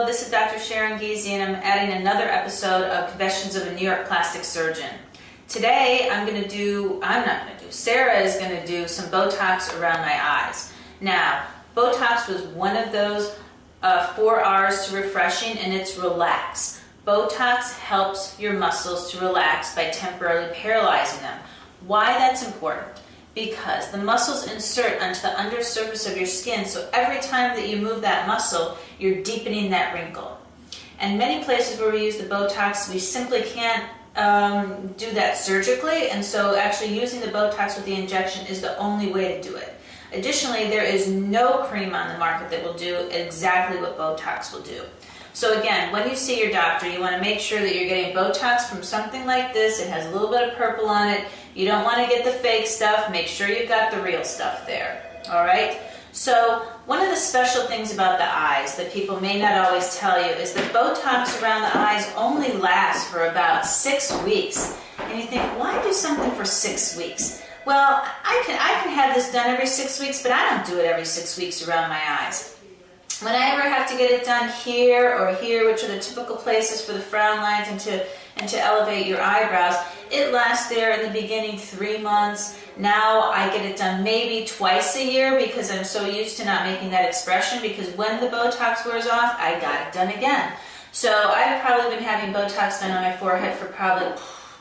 Hello, this is Dr. Sharon Giese, and I'm adding another episode of Confessions of a New York Plastic Surgeon. Today, Sarah is going to do some Botox around my eyes. Now, Botox was one of those 4 R's to refreshing, and it's relax. Botox helps your muscles to relax by temporarily paralyzing them. Why that's important? Because the muscles insert onto the undersurface of your skin, so every time that you move that muscle, you're deepening that wrinkle. And many places where we use the Botox, we simply can't do that surgically, and so actually using the Botox with the injection is the only way to do it. Additionally, there is no cream on the market that will do exactly what Botox will do. So again, when you see your doctor, you want to make sure that you're getting Botox from something like this. It has a little bit of purple on it. You don't want to get the fake stuff. Make sure you've got the real stuff there. All right? So one of the special things about the eyes that people may not always tell you is that Botox around the eyes only lasts for about 6 weeks. And you think, why do something for 6 weeks? Well, I can have this done every 6 weeks, but I don't do it every 6 weeks around my eyes. When I ever have to get it done here or here, which are the typical places for the frown lines and to elevate your eyebrows, it lasts there in the beginning 3 months. Now I get it done maybe twice a year because I'm so used to not making that expression, because when the Botox wears off, I got it done again. So I've probably been having Botox done on my forehead for probably,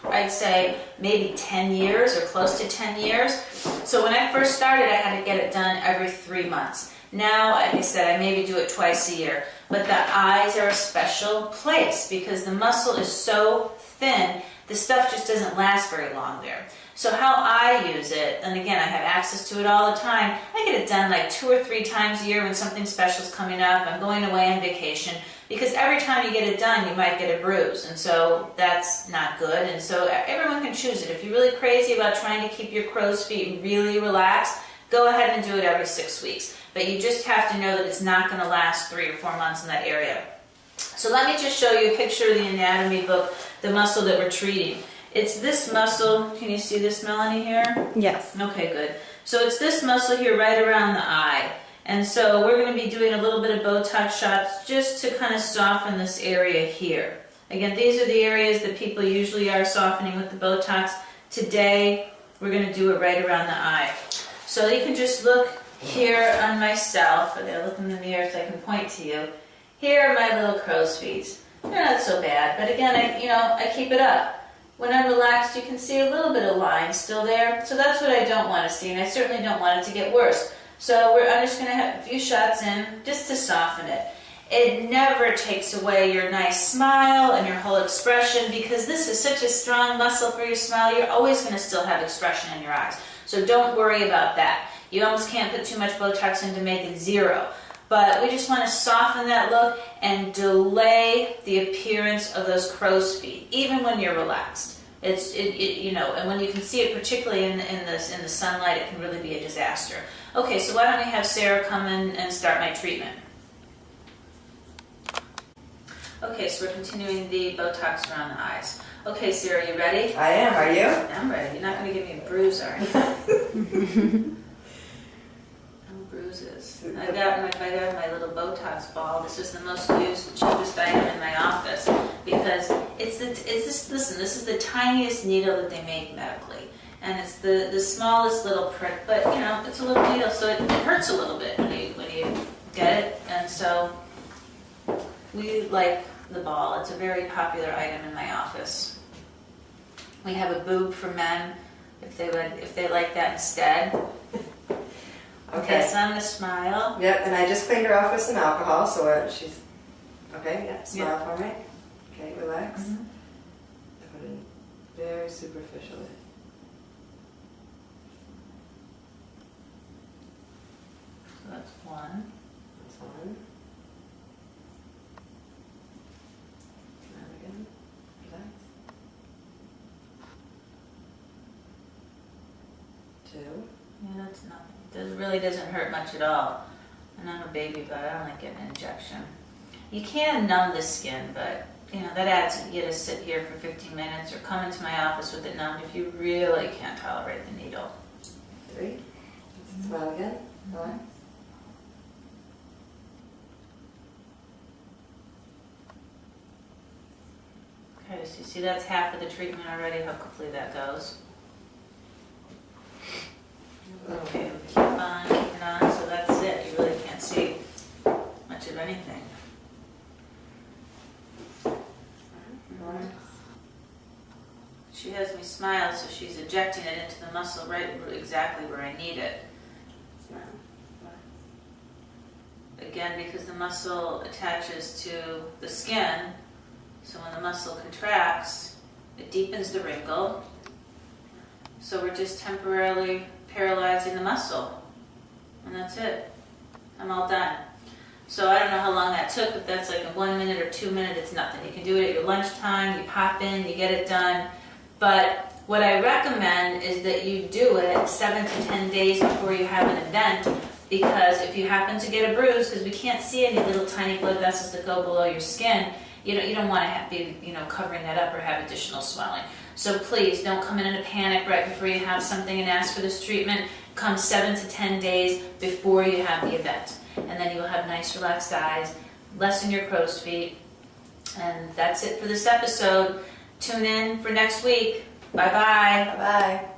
I'd say, maybe 10 years or close to 10 years. So when I first started, I had to get it done every 3 months. Now, like I said, I maybe do it twice a year. But the eyes are a special place because the muscle is so thin, the stuff just doesn't last very long there. So how I use it, and again, I have access to it all the time, I get it done like 2 or 3 times a year when something special is coming up, I'm going away on vacation, because every time you get it done, you might get a bruise, and so that's not good, and so everyone can choose it. If you're really crazy about trying to keep your crow's feet really relaxed, go ahead and do it every 6 weeks. But you just have to know that it's not going to last 3 or 4 months in that area. So let me just show you a picture of the anatomy book, the muscle that we're treating. It's this muscle. Can you see this, Melanie, here? Yes. Okay, good. So it's this muscle here right around the eye. And so we're going to be doing a little bit of Botox shots just to kind of soften this area here. Again, these are the areas that people usually are softening with the Botox. Today, we're going to do it right around the eye. So you can just look here on myself. I'm going to look in the mirror so I can point to you. Here are my little crow's feet. They're not so bad, but again, I keep it up. When I'm relaxed, you can see a little bit of line still there. So that's what I don't want to see, and I certainly don't want it to get worse. So I'm just going to have a few shots in just to soften it. It never takes away your nice smile and your whole expression, because this is such a strong muscle for your smile. You're always going to still have expression in your eyes. So don't worry about that. You almost can't put too much Botox in to make it 0. But we just want to soften that look and delay the appearance of those crow's feet, even when you're relaxed. And when you can see it, particularly in the sunlight, it can really be a disaster. Okay, so why don't we have Sarah come in and start my treatment? Okay, so we're continuing the Botox around the eyes. Okay, Sarah, you ready? I am. Are you? I'm ready. You're not going to give me a bruise, are you? Bruises. I got my little Botox ball. This is the most used, cheapest item in my office because this is the tiniest needle that they make medically, and it's the smallest little prick. But it's a little needle, so it hurts a little bit when you get it, and so we like the ball. It's a very popular item in my office. We have a boob for men if they like that instead. Okay, so I'm going to smile. Yep, and I just cleaned her off with some alcohol, so she's... Okay, yeah, smile for me. Okay, relax. Mm-hmm. Put it very superficially. So that's 1. That's 1. Smile again. Relax. 2. Yeah, that's nothing. It really doesn't hurt much at all. And I'm a baby, but I don't like getting an injection. You can numb the skin, but that adds, you to sit here for 15 minutes or come into my office with it numbed if you really can't tolerate the needle. 3. Smile again. Relax. Okay, so you see that's half of the treatment already, how quickly that goes. Okay, we keep on, keeping on, so that's it. You really can't see much of anything. She has me smile, so she's ejecting it into the muscle right exactly where I need it. Again, because the muscle attaches to the skin, so when the muscle contracts, it deepens the wrinkle. So we're just temporarily paralyzing the muscle. And that's it. I'm all done. So I don't know how long that took. If that's like a 1 minute or 2 minutes, it's nothing. You can do it at your lunchtime, you pop in, you get it done. But what I recommend is that you do it 7 to 10 days before you have an event, because if you happen to get a bruise, because we can't see any little tiny blood vessels that go below your skin, you don't want to be covering that up or have additional swelling. So please don't come in a panic right before you have something and ask for this treatment. Come 7 to 10 days before you have the event, and then you'll have nice relaxed eyes, lessen your crow's feet, and that's it for this episode. Tune in for next week. Bye-bye. Bye-bye.